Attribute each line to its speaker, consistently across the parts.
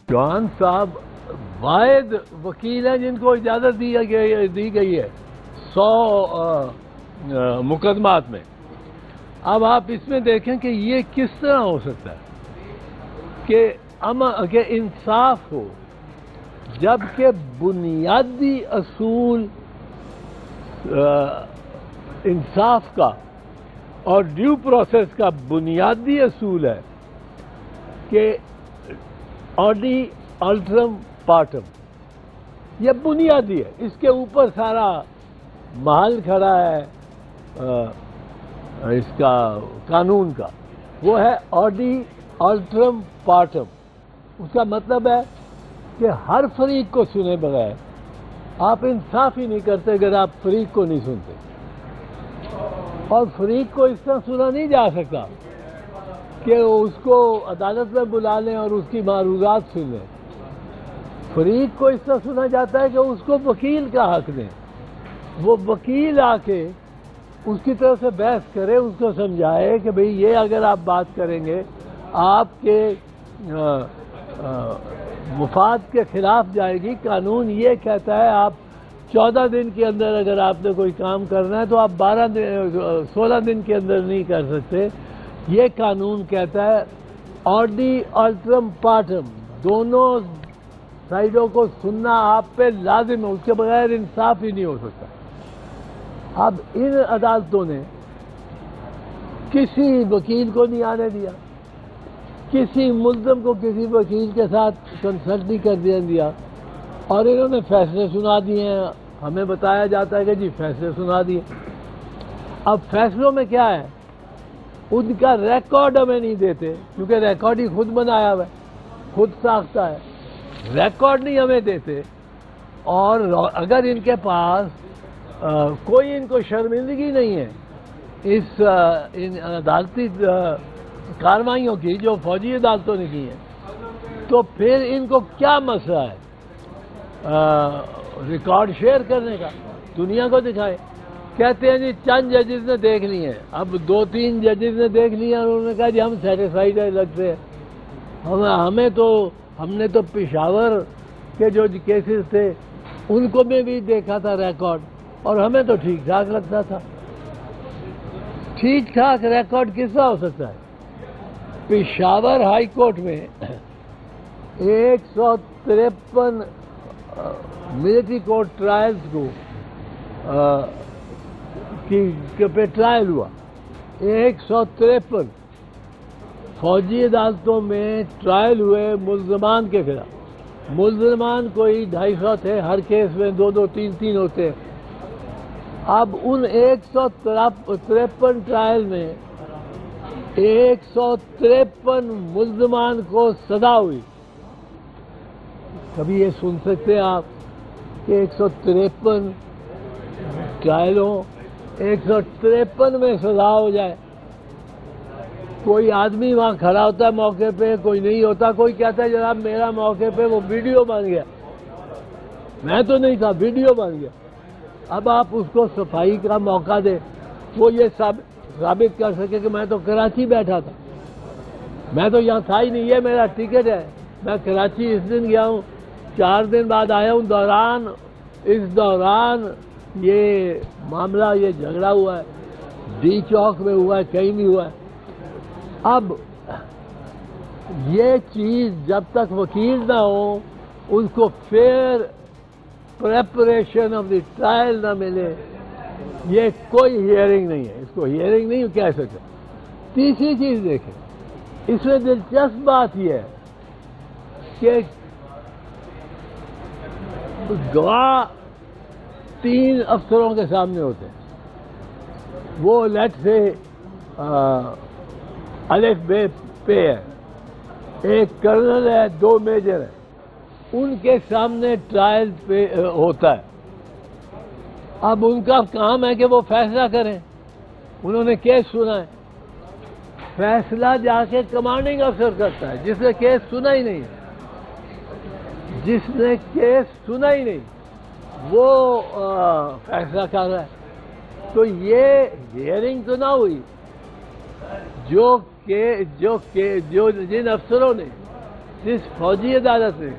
Speaker 1: چوہان صاحب واحد وکیل ہیں جن کو اجازت دی گئی ہے 100 مقدمات میں. اب آپ اس میں دیکھیں کہ یہ کس طرح ہو سکتا ہے کہ انصاف ہو، جبکہ بنیادی اصول انصاف کا اور ڈیو پروسیس کا بنیادی اصول ہے کہ آڈی الٹرم پارٹم. یہ بنیادی ہے، اس کے اوپر سارا محل کھڑا ہے اس کا قانون کا. وہ ہے آڈی الٹرم پارٹم. اس کا مطلب ہے کہ ہر فریق کو سنے بغیر آپ انصاف ہی نہیں کرتے اگر آپ فریق کو نہیں سنتے. اور فریق کو اس طرح سنا نہیں جا سکتا کہ اس کو عدالت میں بلا لیں اور اس کی معروضات سن لیں. فریق کو اس طرح سنا جاتا ہے کہ اس کو وکیل کا حق دیں. وہ وکیل آ کے اس کی طرف سے بحث کرے، اس کو سمجھائے کہ بھئی یہ اگر آپ بات کریں گے آپ کے مفاد کے خلاف جائے گی. قانون یہ کہتا ہے آپ 14 دن کے اندر اگر آپ نے کوئی کام کرنا ہے تو آپ 16 دن کے اندر نہیں کر سکتے. یہ قانون کہتا ہے آڈی الٹرم پارٹم، دونوں سائڈوں کو سننا آپ پہ لازم ہے، اس کے بغیر انصاف ہی نہیں ہو سکتا. اب ان عدالتوں نے کسی وکیل کو نہیں آنے دیا، کسی ملزم کو کسی وکیل کے ساتھ کنسلٹ نہیں کر دیا، اور انہوں نے فیصلے سنا دیے ہیں. ہمیں بتایا جاتا ہے کہ جی فیصلے سنا دیے. اب فیصلوں میں کیا ہے، ان کا ریکارڈ ہمیں نہیں دیتے کیونکہ ریکارڈ ہی خود بنایا ہوا ہے، خود ساختہ ہے. ریکارڈ نہیں ہمیں دیتے، اور اگر ان کے پاس کوئی ان کو شرمندگی نہیں ہے ان عدالتی کارروائیوں کی جو فوجی عدالتوں نے کی ہیں، تو پھر ان کو کیا مسئلہ ہے ریکارڈ شیئر کرنے کا؟ دنیا کو دکھائے. کہتے ہیں جی چند ججز نے دیکھ لی ہیں. اب 2-3 ججز نے دیکھ لی ہیں اور انہوں نے کہا جی ہم سیٹسفائیڈ ہیں لگتے ہیں. ہم نے تو پشاور کے جو کیسز تھے ان کو میں بھی دیکھا تھا ریکارڈ، اور ہمیں تو ٹھیک ٹھاک لگتا تھا. ٹھیک ٹھاک ریکارڈ کس طرح ہو سکتا ہے؟ پشاور ہائی کورٹ میں 153 ملٹری کورٹ ٹرائلز پہ ٹرائل ہوا. 153 فوجی عدالتوں میں ٹرائل ہوئے ملزمان کے خلاف. ملزمان کوئی 250 تھے، ہر کیس میں 2-2 3-3 ہوتے ہیں. اب ان 153 ٹرائل میں 153 ملزمان کو سزا ہوئی. کبھی یہ سن سکتے ہیں آپ کہ 153 ٹرائل ہوں، 153 میں سزا ہو جائے؟ کوئی آدمی وہاں کھڑا ہوتا ہے موقع پہ، کوئی نہیں ہوتا. کوئی کہتا ہے جناب میرا موقع پہ وہ ویڈیو بن گیا، میں تو نہیں تھا، ویڈیو بن گیا. اب آپ اس کو صفائی کا موقع دیں، وہ یہ ثابت کر سکے کہ میں تو کراچی بیٹھا تھا، میں تو یہاں تھا ہی نہیں، یہ میرا ٹکٹ ہے، میں کراچی اس دن گیا ہوں، 4 دن بعد آیا ہوں. اس دوران یہ معاملہ، یہ جھگڑا ہوا ہے، ڈی چوک میں ہوا ہے، کہیں بھی ہوا ہے. اب یہ چیز جب تک وکیل نہ ہو، اس کو fair preparation of the trial نہ ملے، یہ کوئی ہیئرنگ نہیں ہے، اس کو ہیئرنگ نہیں کہہ سکتے. تیسری چیز دیکھیں، اس میں دلچسپ بات یہ ہے کہ گواہ 3 افسروں کے سامنے ہوتے ہیں. وہ لیٹ سے الف بے پہ ہے، ایک کرنل ہے، 2 میجر ہے، ان کے سامنے ٹرائل پہ ہوتا ہے. اب ان کا کام ہے کہ وہ فیصلہ کریں. انہوں نے کیس سنا ہے، فیصلہ جا کے کمانڈنگ افسر کرتا ہے جس نے کیس سنا ہی نہیں، وہ فیصلہ کر رہا ہے. تو یہ ہیئرنگ تو نہ ہوئی. جن افسروں نے जिस फौजी अदालत ने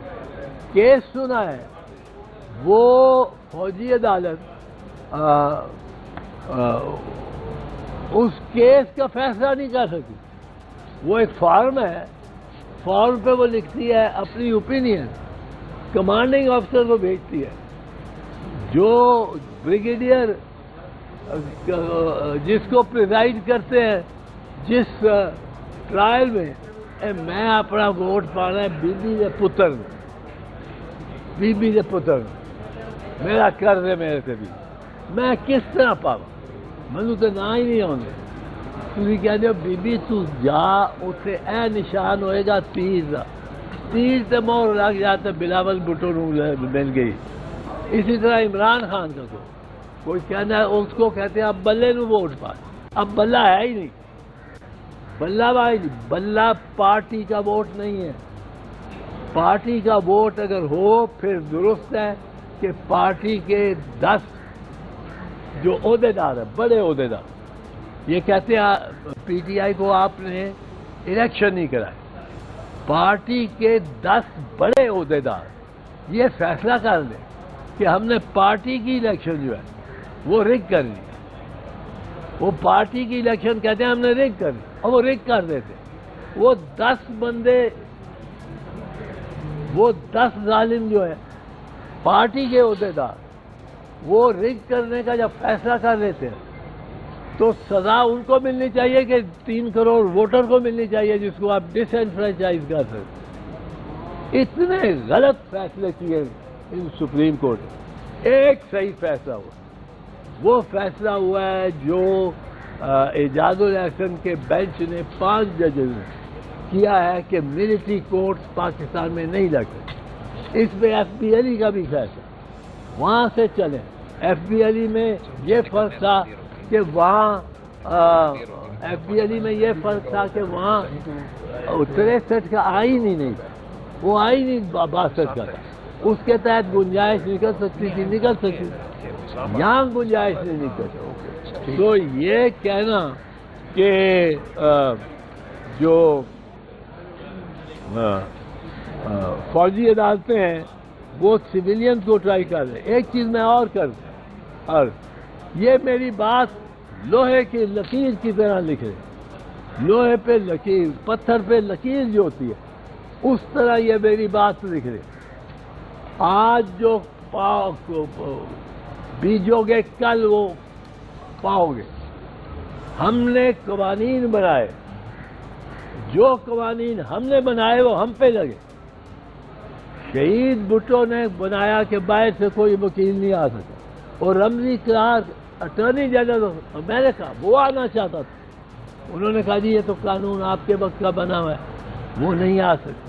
Speaker 1: केस सुना है वो फौजी अदालत उस केस का फैसला नहीं कर सकती। वो एक फॉर्म है, फॉर्म पे वो लिखती है अपनी ओपिनियन, कमांडिंग ऑफिसर को भेजती है। जो ब्रिगेडियर जिसको प्रिजाइड करते हैं जिस ट्रायल में, मैं अपना वोट पाना है बीबी के पुत्र, बीबी के पुत्र, मेरा कर्ज है मेरे से भी, मैं किस तरह पावा, मैनू तो ना ही नहीं आने। ਤੁਸੀਂ ਕਹਿੰਦੇ ਹੋ ਬੀਬੀ ਤੂੰ ਜਾ ਉੱਥੇ ਇਹ ਨਿਸ਼ਾਨ ਹੋਏਗਾ ਤੀਰ ਦਾ, ਤੀਰ ਤੇ ਮੋਹਰ ਲੱਗ ਜਾ ਤੇ ਬਿਲਾਵਲ भुट्टो ਨੂੰ मिल गई। इसी तरह इमरान खान का कोई कहना है, उसको कहते हैं अब बल्ले ਨੂੰ वोट पा, अब बल्ला है ही नहीं, बल्ला भाई नहीं, बल्ला पार्टी का वोट नहीं है। पार्टी का वोट अगर हो फिर दुरुस्त है कि पार्टी के 10 जो ओहदेदार है, बड़े ओहदेदार, ये कहते हैं पीटीआई को आपने इलेक्शन नहीं कराए, पार्टी के 10 बड़े ओहदेदार ये फैसला कर लें कि हमने पार्टी की इलेक्शन जो है वो रिग करनी है। वो पार्टी की इलेक्शन कहते हैं हमने रिग करनी, और वो रिग कर देते। वो 10 बंदे, वो 10 जालिम जो है पार्टी के ओहदेदार, वो रिग करने का जब फैसला कर लेते हैं तो सजा उनको मिलनी चाहिए कि 3 करोड़ वोटर को मिलनी चाहिए जिसको आप डिसएनफ्रेंचाइज कर सकते। इतने गलत फैसले किए इन सुप्रीम कोर्ट ने। एक सही फैसला हुआ, वो फैसला हुआ है जो एजाजुल एहसन के बेंच ने 5 जजेस ने किया है कि मिलिट्री कोर्ट्स पाकिस्तान में नहीं लगते। इसमें FBLE का भी फैसला वहाँ से चले। FBLE में ये फर्क था कि वहाँ FBLE में ये फर्क था कि वहाँ 63 का आइन ही नहीं था, वो आइन ही 62 का था, उसके तहत गुंजाइश निकल सकती थी, निकल सकती थी। यहाँ गुंजाइश नहीं निकल। तो ये कहना कि जो फौजी अदालतें हैं वो सिविलियन को ट्राई कर रहे। एक चीज़ मैं और कर, और ये मेरी बात लोहे की लकीर की तरह लिख रहे, लोहे पे लकीर, पत्थर पे लकीर जो होती है उस तरह ये मेरी बात लिख रहे। आज जो बीजोगे कल वो पाओगे। हमने कवानीन बनाए, जो कवानीन हमने बनाए वो हम पे लगे। शहीद भुट्टो ने बनाया कि बाहर से कोई वकील नहीं आ सका, और रमजी क्लार्क अटॉर्नी जनरल, मैंने कहा वो आना चाहता था, उन्होंने कहा जी ये तो कानून आपके वक्त का बना हुआ है, वो नहीं आ सकता।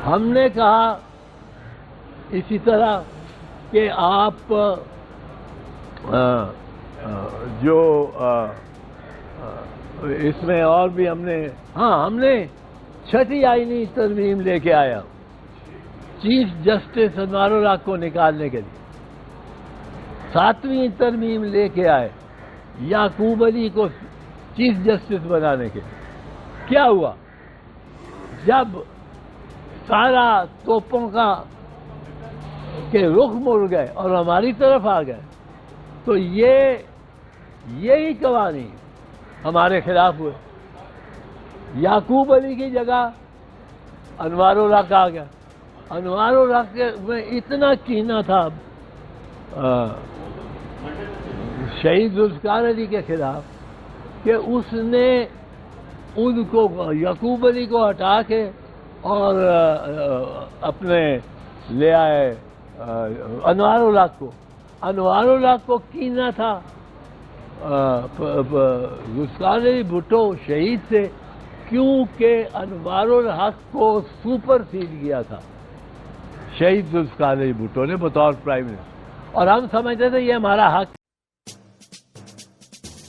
Speaker 1: हमने कहा इसी तरह कि आप जो इसमें और भी हमने 6ठी आईनी तरमीम लेके आया चीफ जस्टिस अनवारुल हक को निकालने के लिए। 7वीं तरमीम लेके आए याकूब अली को चीफ जस्टिस बनाने के लिए। क्या हुआ? जब सारा तोपों का के रुख मुड़ गए और हमारी तरफ आ गए तो यही कवानीन हमारे खिलाफ हुए। याकूब अली की जगह अनवारुल हक आ गया। अनवारुल हक में इतना कीना था शहीद जुल्फ़िकार अली के खिलाफ कि उसने उनको याकूब अली को हटा के और अपने ले आए अनवारुल हक को। अनवारुल हक को कीना था जुल्फ़िकार अली भुट्टो शहीद से, क्योंकि अनवारुल हक को सुपरसीड किया था शहीद जुल्फ़िकार अली भुट्टो ने बतौर प्राइम मिनिस्टर, और हम समझते थे ये हमारा हक।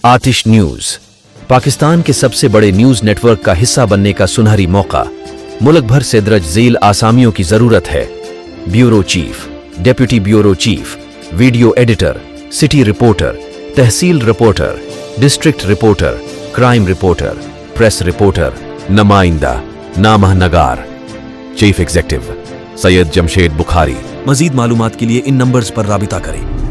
Speaker 2: आतिश न्यूज पाकिस्तान के सबसे बड़े न्यूज नेटवर्क का हिस्सा बनने का सुनहरी मौका। मुल्क भर से दर्ज झेल आसामियों की जरूरत है। Bureau chief, deputy bureau chief, video editor, city reporter, tehsil reporter, district reporter, crime reporter, press reporter, नुमाइंदा, नामह नगार, चीफ एग्जीक्यूटिव सैयद जमशेद बुखारी। मजीद मालूमात के लिए इन नंबर्स पर राबिता करें।